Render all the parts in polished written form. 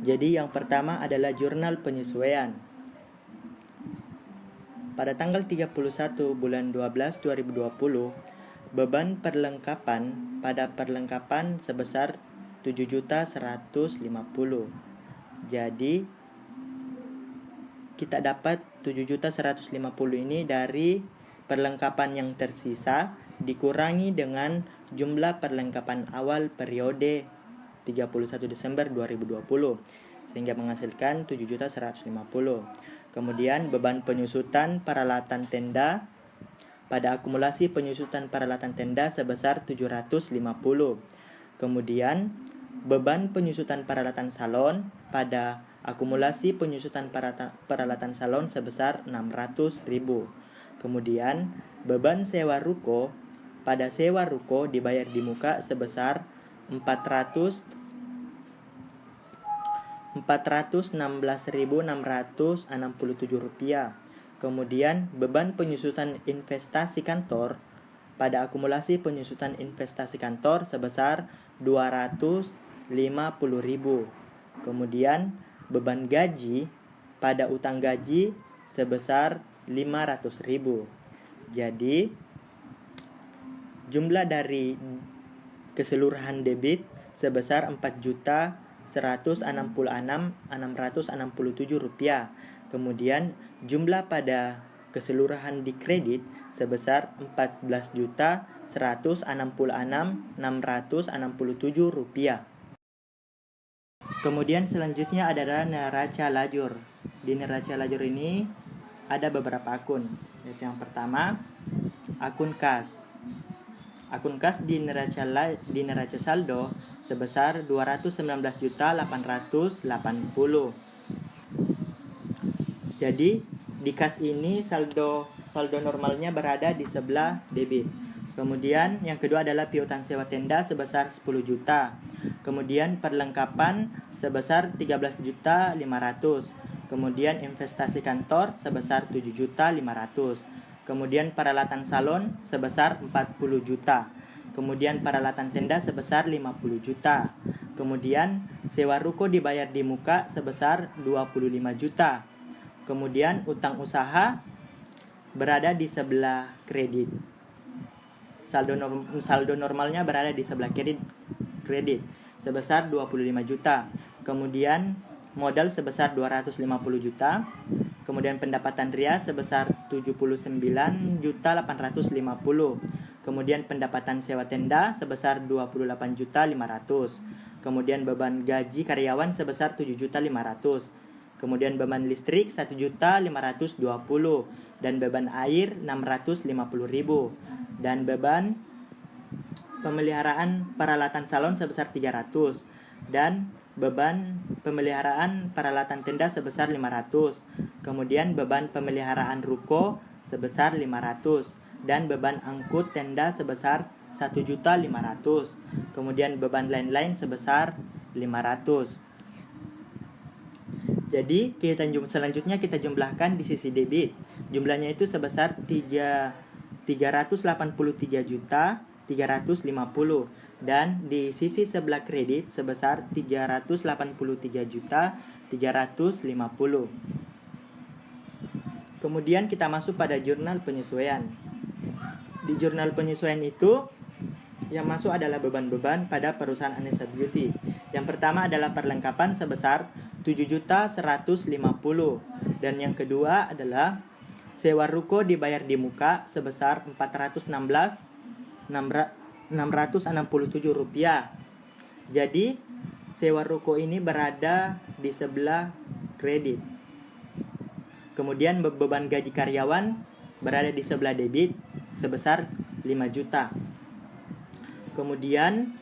Jadi yang pertama adalah jurnal penyesuaian. Pada tanggal 31 bulan 12 2020, beban perlengkapan pada perlengkapan sebesar 7.150.000. Jadi kita dapat 7.150.000 ini dari perlengkapan yang tersisa dikurangi dengan jumlah perlengkapan awal periode 31 Desember 2020 sehingga menghasilkan 7.150. Kemudian beban penyusutan peralatan tenda pada akumulasi penyusutan peralatan tenda sebesar 750. Kemudian beban penyusutan peralatan salon pada akumulasi penyusutan peralatan salon sebesar 600.000. Kemudian beban sewa ruko pada sewa ruko dibayar di muka sebesar 416.667 rupiah. Kemudian beban penyusutan investasi kantor pada akumulasi penyusutan investasi kantor sebesar 250.000. Kemudian beban gaji pada utang gaji sebesar 500.000. Jadi jumlah dari keseluruhan debit sebesar 4.166.667 rupiah. Kemudian jumlah pada keseluruhan di kredit sebesar 14.166.667 rupiah. Kemudian selanjutnya adalah neraca lajur. Di neraca lajur ini ada beberapa akun. Yaitu yang pertama, akun kas. Akun kas di neraca saldo sebesar 219.880. Jadi di kas ini saldo normalnya berada di sebelah debit. Kemudian yang kedua adalah piutang sewa tenda sebesar 10 juta. Kemudian perlengkapan sebesar 13.500. Kemudian investasi kantor sebesar 7.500. Kemudian peralatan salon sebesar 40 juta. Kemudian peralatan tenda sebesar 50 juta. Kemudian sewa ruko dibayar di muka sebesar 25 juta. Kemudian utang usaha berada di sebelah kredit. Saldo normalnya berada di sebelah kredit sebesar 25 juta. Kemudian modal sebesar 250 juta. Kemudian pendapatan rias sebesar 79.850. Kemudian pendapatan sewa tenda sebesar 28.500. Kemudian beban gaji karyawan sebesar 7.500. Kemudian beban listrik 1.520 dan beban air 650.000 dan beban pemeliharaan peralatan salon sebesar 300 dan beban pemeliharaan peralatan tenda sebesar 500. Kemudian beban pemeliharaan ruko sebesar 500 dan beban angkut tenda sebesar 1.500. Kemudian beban lain-lain sebesar 500. Jadi selanjutnya kita jumlahkan di sisi debit. Jumlahnya itu sebesar 383.350 dan di sisi sebelah kredit sebesar 383.350. Kemudian kita masuk pada jurnal penyesuaian. Di jurnal penyesuaian itu yang masuk adalah beban-beban pada perusahaan Anessa Beauty. Yang pertama adalah perlengkapan sebesar 7.150 dan yang kedua adalah sewa ruko dibayar di muka sebesar 416.667 rupiah. Jadi sewa ruko ini berada di sebelah kredit. Kemudian beban gaji karyawan berada di sebelah debit sebesar 5 juta. Kemudian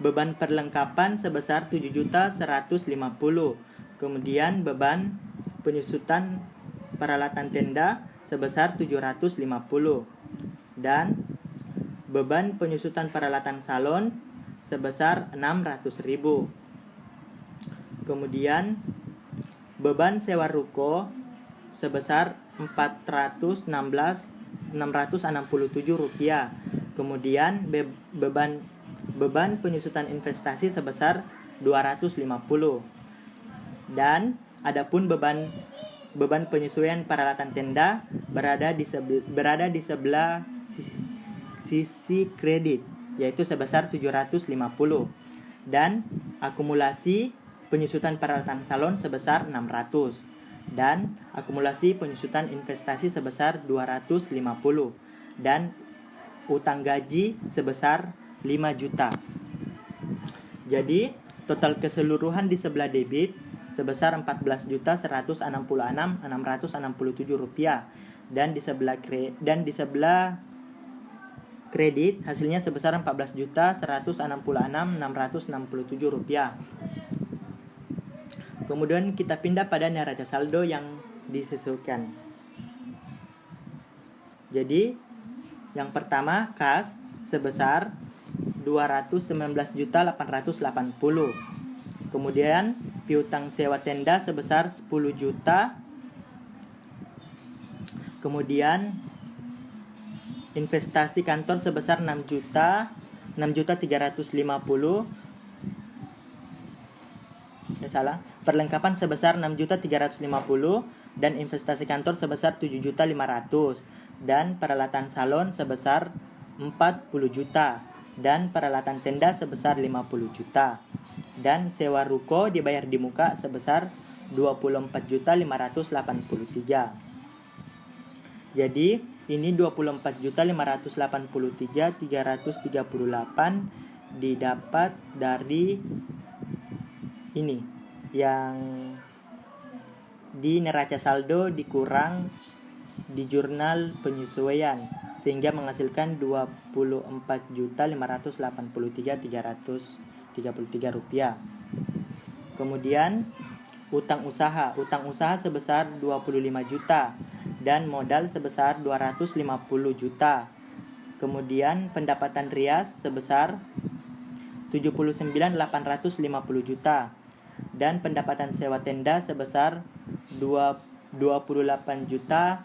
beban perlengkapan sebesar 7.150. Kemudian beban penyusutan peralatan tenda sebesar 750 dan beban penyusutan peralatan salon sebesar 600.000. Kemudian beban sewa ruko sebesar 416.667 rupiah. Kemudian beban penyusutan investasi sebesar 250. Dan adapun beban penyesuaian peralatan tenda berada di sebelah sisi kredit, yaitu sebesar 750, dan akumulasi penyusutan peralatan salon sebesar 600, dan akumulasi penyusutan investasi sebesar 250, dan utang gaji sebesar 5 juta. Jadi total keseluruhan di sebelah debit sebesar 14.166.667 rupiah, dan di sebelah kredit hasilnya sebesar 14.166.667 rupiah. Kemudian kita pindah pada neraca saldo yang disesuaikan. Jadi yang pertama kas sebesar 219.880. Kemudian piutang sewa tenda sebesar 10 juta. Kemudian investasi kantor sebesar 6.350. Perlengkapan sebesar 6.350 dan investasi kantor sebesar 7.500, dan peralatan salon sebesar 40 juta, dan peralatan tenda sebesar 50 juta, dan sewa ruko dibayar di muka sebesar 24.583. Jadi ini 24.583.338 didapat dari ini yang di neraca saldo dikurang di jurnal penyesuaian, sehingga menghasilkan 24.583.333 rupiah. Kemudian utang usaha sebesar 25 juta dan modal sebesar 250 juta. Kemudian pendapatan rias sebesar 79.850 juta, dan pendapatan sewa tenda sebesar 28.500.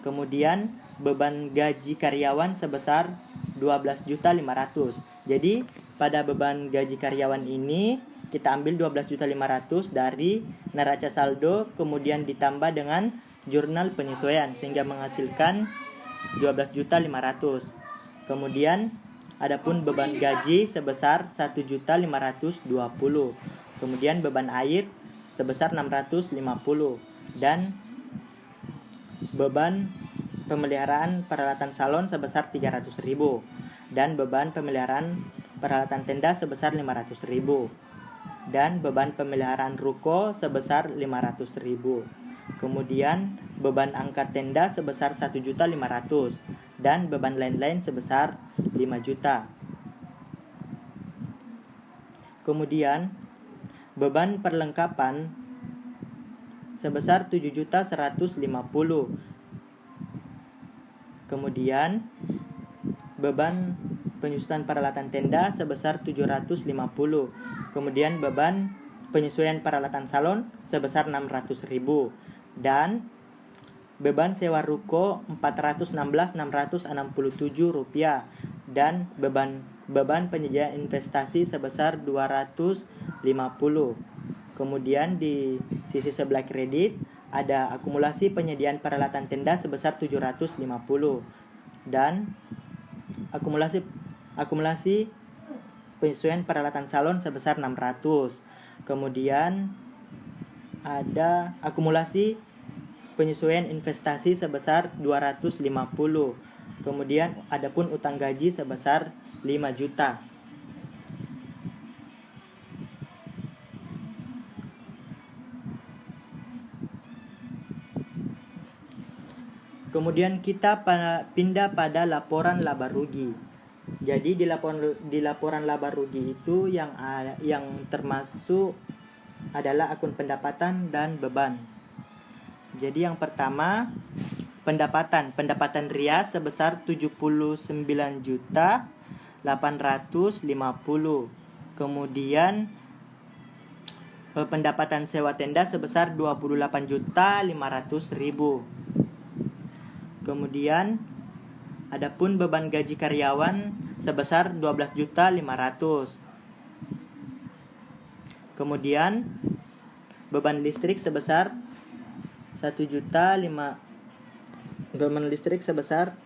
Kemudian beban gaji karyawan sebesar 12.500. Jadi pada beban gaji karyawan ini kita ambil 12.500 dari neraca saldo, kemudian ditambah dengan jurnal penyesuaian sehingga menghasilkan 12.500. Kemudian adapun beban gaji sebesar 1.520. Kemudian beban air sebesar 650, dan beban pemeliharaan peralatan salon sebesar 300.000, dan beban pemeliharaan peralatan tenda sebesar 500.000, dan beban pemeliharaan ruko sebesar 500.000. Kemudian beban angkat tenda sebesar 1.500.000, dan beban lain-lain sebesar 5 juta. Kemudian beban perlengkapan sebesar 7.150. Kemudian beban penyusutan peralatan tenda sebesar 750. Kemudian beban penyesuaian peralatan salon sebesar 600.000, dan beban sewa ruko 416.667 rupiah, dan beban penyediaan investasi sebesar 250. Kemudian di sisi sebelah kredit ada akumulasi penyediaan peralatan tenda sebesar 750, dan akumulasi penyesuaian peralatan salon sebesar 600. Kemudian ada akumulasi penyesuaian investasi sebesar 250. Kemudian adapun utang gaji sebesar 5 juta. Kemudian kita pindah pada laporan laba rugi. Jadi di laporan laba rugi itu yang termasuk adalah akun pendapatan dan beban. Jadi yang pertama pendapatan rias sebesar 79.850. Kemudian pendapatan sewa tenda sebesar 28.500.000. Kemudian adapun beban gaji karyawan sebesar 12.500. Kemudian beban listrik sebesar 1.500.000 beban listrik sebesar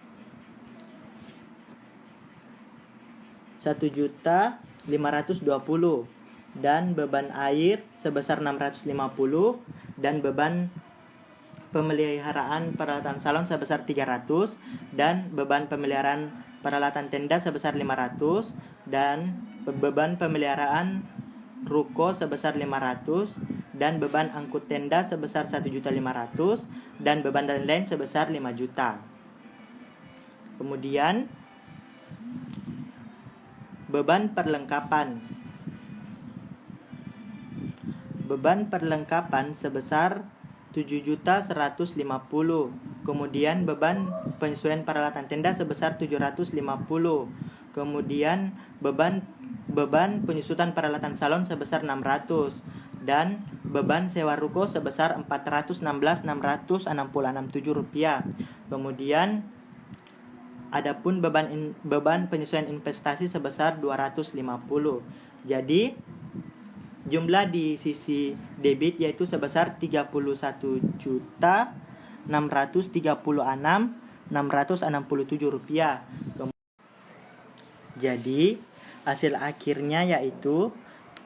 1.520.000 dan beban air sebesar 650 dan beban pemeliharaan peralatan salon sebesar 300 dan beban pemeliharaan peralatan tenda sebesar 500 dan beban pemeliharaan ruko sebesar 500 dan beban angkut tenda sebesar 1.500.000 dan beban lain-lain sebesar 5 juta. Kemudian beban perlengkapan. Beban perlengkapan sebesar 7.150.000. Kemudian beban penyesuaian peralatan tenda sebesar 750. Kemudian beban penyusutan peralatan salon sebesar 600 dan beban sewa ruko sebesar 416.666.7 rupiah. Kemudian adapun beban penyesuaian investasi sebesar 250. Jadi jumlah di sisi debit yaitu sebesar 31.636.667 rupiah. Jadi hasil akhirnya yaitu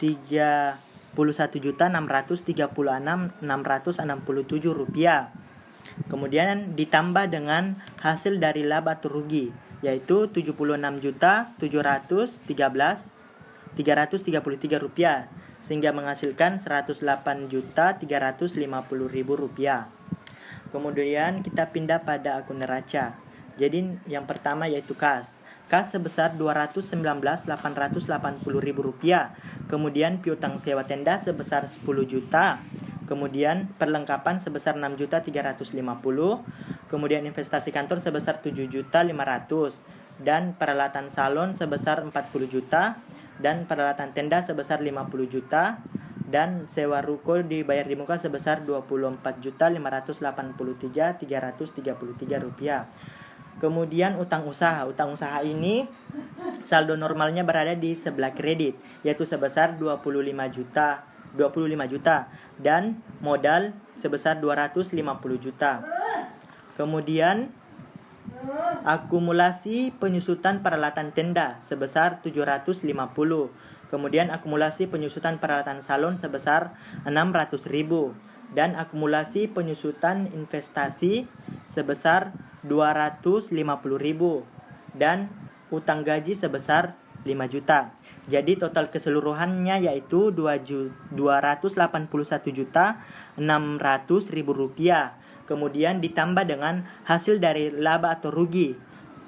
31.636.667 rupiah. Kemudian ditambah dengan hasil dari laba atau rugi yaitu 76.713.333 rupiah sehingga menghasilkan 108.350.000 rupiah. Kemudian kita pindah pada akun neraca. Jadi yang pertama yaitu kas. Kas sebesar 219.880.000 rupiah. Kemudian piutang sewa tenda sebesar 10 juta. Kemudian perlengkapan sebesar 6.350. Kemudian investasi kantor sebesar 7.500.000 dan peralatan salon sebesar 40 juta dan peralatan tenda sebesar 50 juta dan sewa ruko dibayar di muka sebesar 24.583.333 rupiah. Kemudian utang usaha. Utang usaha ini saldo normalnya berada di sebelah kredit yaitu sebesar 25 juta dan modal sebesar 250 juta. Kemudian akumulasi penyusutan peralatan tenda sebesar 750. Kemudian akumulasi penyusutan peralatan salon sebesar 600.000 dan akumulasi penyusutan investasi sebesar 250.000 dan utang gaji sebesar 5 juta. Jadi total keseluruhannya yaitu 281.600.000 rupiah. Kemudian ditambah dengan hasil dari laba atau rugi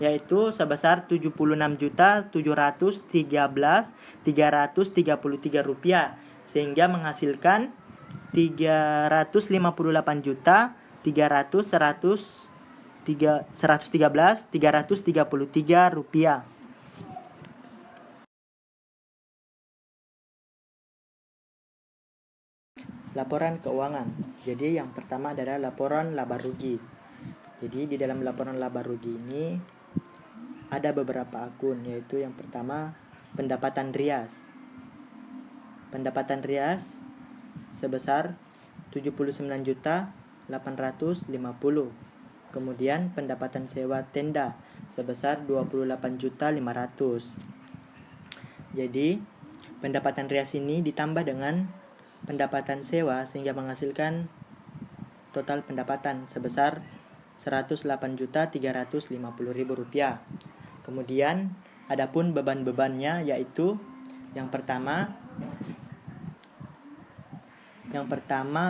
yaitu sebesar 76.713.333 rupiah sehingga menghasilkan 358.113.333 rupiah. Laporan keuangan. Jadi yang pertama adalah laporan laba rugi. Jadi di dalam laporan laba rugi ini ada beberapa akun yaitu yang pertama pendapatan rias. Pendapatan rias sebesar 79.850. Kemudian pendapatan sewa tenda sebesar 28.500. Jadi pendapatan rias ini ditambah dengan pendapatan sewa sehingga menghasilkan total pendapatan sebesar 108.350.000 rupiah. Kemudian adapun beban-bebannya yaitu yang pertama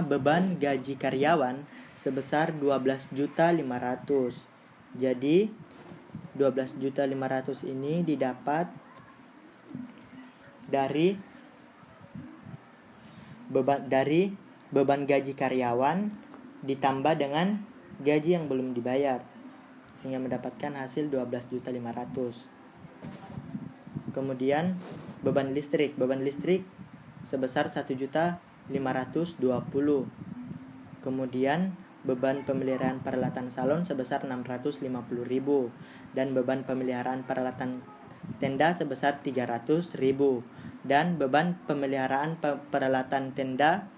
beban gaji karyawan sebesar 12.500.000. Jadi 12.500.000 ini didapat dari beban gaji karyawan ditambah dengan gaji yang belum dibayar sehingga mendapatkan hasil 12.500.000. Kemudian beban listrik sebesar 1.520.000. Kemudian beban pemeliharaan peralatan salon sebesar 650.000 dan beban pemeliharaan peralatan tenda sebesar 300.000. dan beban pemeliharaan peralatan tenda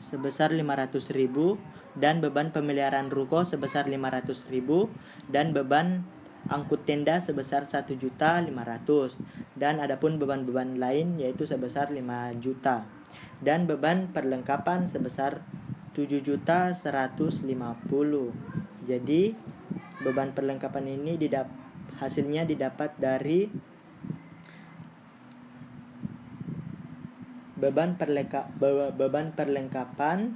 sebesar 500.000 dan beban pemeliharaan ruko sebesar 500.000 dan beban angkut tenda sebesar 1.500.000 dan adapun beban-beban lain yaitu sebesar 5 juta dan beban perlengkapan sebesar 7.150.000. Jadi beban perlengkapan ini hasilnya didapat dari beban perlengkapan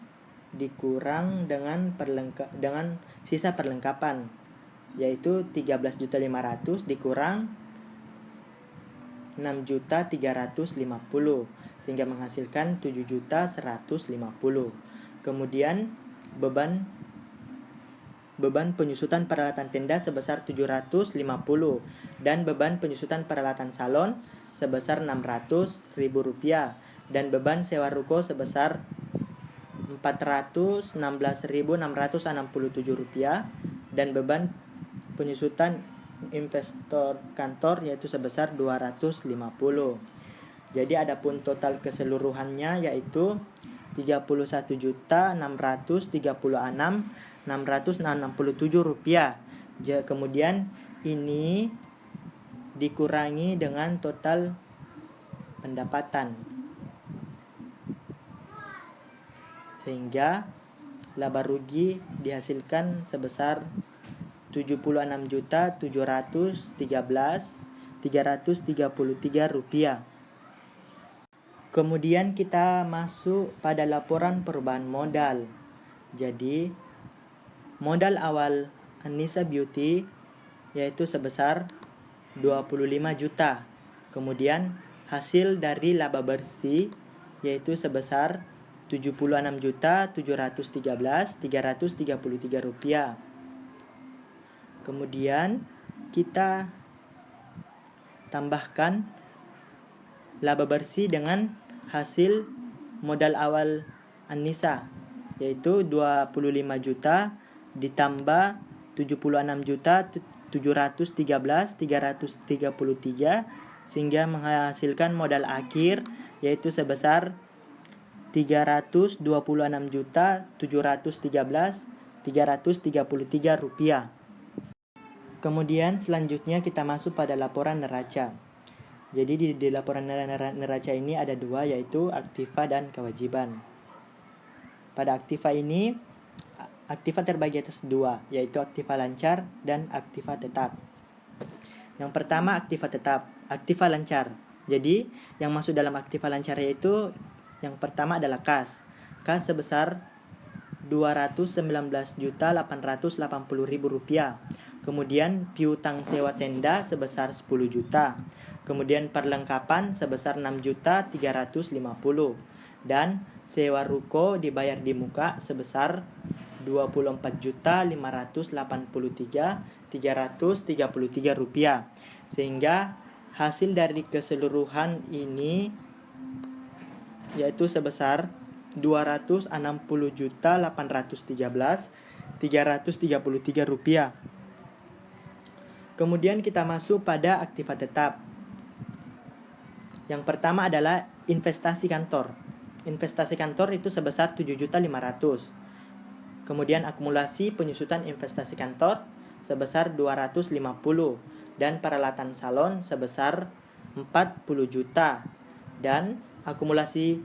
dikurang dengan sisa perlengkapan yaitu 13.500.000 dikurang 6.350.000 sehingga menghasilkan 7.150.000. Kemudian beban penyusutan peralatan tenda sebesar 750 dan beban penyusutan peralatan salon sebesar Rp600.000 dan beban sewa ruko sebesar Rp416.667 dan beban penyusutan investor kantor yaitu sebesar 250. Jadi adapun total keseluruhannya yaitu 31.636.667 rupiah. Kemudian ini dikurangi dengan total pendapatan sehingga laba rugi dihasilkan sebesar 76.713.333 rupiah. Kemudian kita masuk pada laporan perubahan modal. Jadi modal awal An-Nisa Beauty yaitu sebesar 25 juta. Kemudian hasil dari laba bersih yaitu sebesar 76.713.333 rupiah. Kemudian kita tambahkan laba bersih dengan hasil modal awal An-Nisa yaitu 25 juta ditambah 76.713.333 sehingga menghasilkan modal akhir yaitu sebesar 326.713.333 rupiah. Kemudian selanjutnya kita masuk pada laporan neraca. Jadi di laporan neraca ini ada dua yaitu aktiva dan kewajiban. Pada aktiva ini aktiva terbagi atas dua yaitu aktiva lancar dan aktiva tetap. Yang pertama aktiva tetap, aktiva lancar. Jadi yang masuk dalam aktiva lancar yaitu yang pertama adalah kas. Kas sebesar Rp219.880.000. Kemudian piutang sewa tenda sebesar 10 juta. Kemudian perlengkapan sebesar 6.350.000 dan sewa ruko dibayar di muka sebesar 24.583.333 rupiah. Sehingga hasil dari keseluruhan ini yaitu sebesar 260.813.333 rupiah. Kemudian kita masuk pada aktiva tetap. Yang pertama adalah investasi kantor. Investasi kantor itu sebesar 7.500.000. Kemudian akumulasi penyusutan investasi kantor sebesar 250 dan peralatan salon sebesar 40 juta dan akumulasi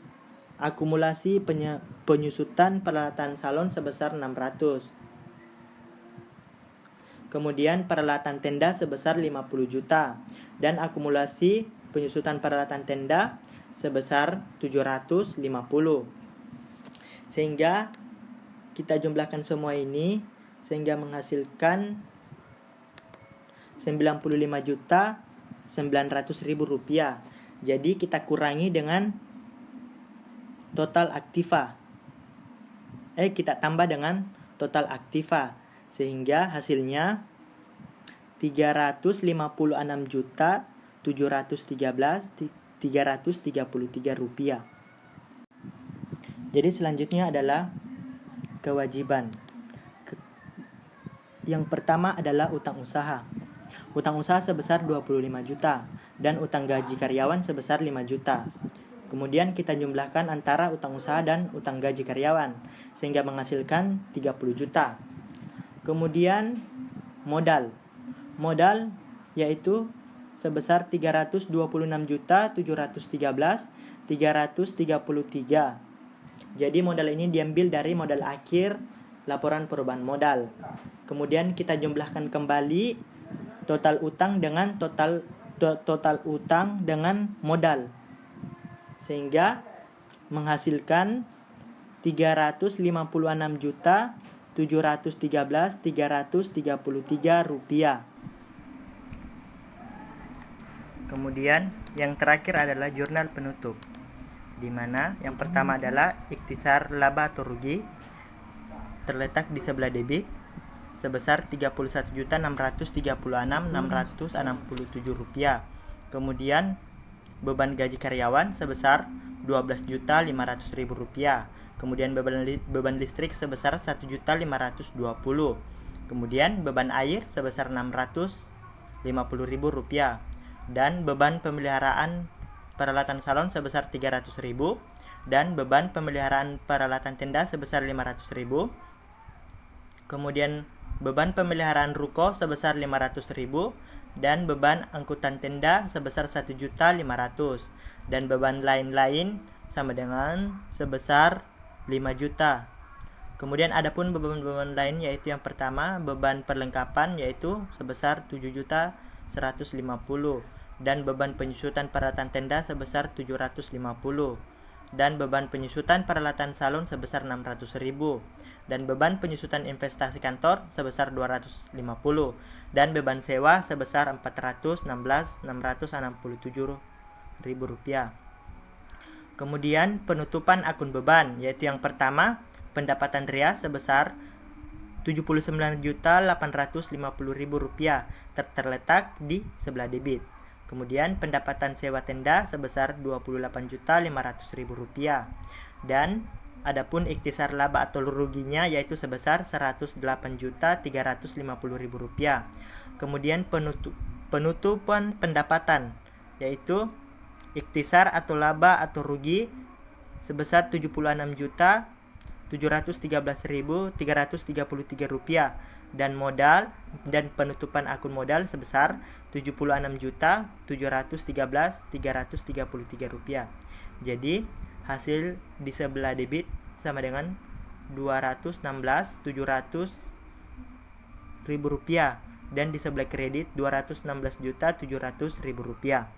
penyusutan peralatan salon sebesar 600. Kemudian peralatan tenda sebesar 50 juta dan akumulasi penyusutan peralatan tenda sebesar 750. Sehingga kita jumlahkan semua ini sehingga menghasilkan 95.900.000 rupiah. Jadi kita kurangi dengan total aktiva. Kita tambah dengan total aktiva sehingga hasilnya 356.713.333 rupiah. Jadi selanjutnya adalah kewajiban. Yang pertama adalah utang usaha. Utang usaha sebesar 25 juta. dan utang gaji karyawan sebesar 5 juta. Kemudian kita jumlahkan antara utang usaha dan utang gaji karyawan sehingga menghasilkan 30 juta. Kemudian modal yaitu sebesar 326.713.333. Jadi modal ini diambil dari modal akhir laporan perubahan modal. Kemudian kita jumlahkan kembali total utang dengan total utang dengan modal sehingga menghasilkan 356.713.333 rupiah. Kemudian yang terakhir adalah jurnal penutup, di mana yang pertama adalah ikhtisar laba atau rugi terletak di sebelah debit sebesar 31.636.667 rupiah. Kemudian beban gaji karyawan sebesar 12.500.000 rupiah. Kemudian beban listrik sebesar 1.520.000. Kemudian beban air sebesar 650.000 rupiah. Dan beban pemeliharaan peralatan salon sebesar 300.000 dan beban pemeliharaan peralatan tenda sebesar 500.000. Kemudian beban pemeliharaan ruko sebesar 500.000 dan beban angkutan tenda sebesar 1.500.000 dan beban lain-lain sama dengan sebesar 5 juta. Kemudian adapun beban-beban lain yaitu yang pertama beban perlengkapan yaitu sebesar 7.150 dan beban penyusutan peralatan tenda sebesar 750 dan beban penyusutan peralatan salon sebesar 600.000 dan beban penyusutan investasi kantor sebesar 250 dan beban sewa sebesar 416.667 ribu rupiah. Kemudian penutupan akun beban yaitu yang pertama pendapatan rias sebesar 79.850.000 rupiah terletak di sebelah debit. Kemudian pendapatan sewa tenda sebesar 28.500.000 rupiah dan adapun ikhtisar laba atau ruginya yaitu sebesar 108.350.000 rupiah. Kemudian penutupan pendapatan yaitu ikhtisar atau laba atau rugi sebesar 76.713.333 rupiah dan modal dan penutupan akun modal sebesar 76.713.333 rupiah. Jadi hasil di sebelah debit sama dengan 216.700.000 rupiah dan di sebelah kredit 216.700.000 rupiah.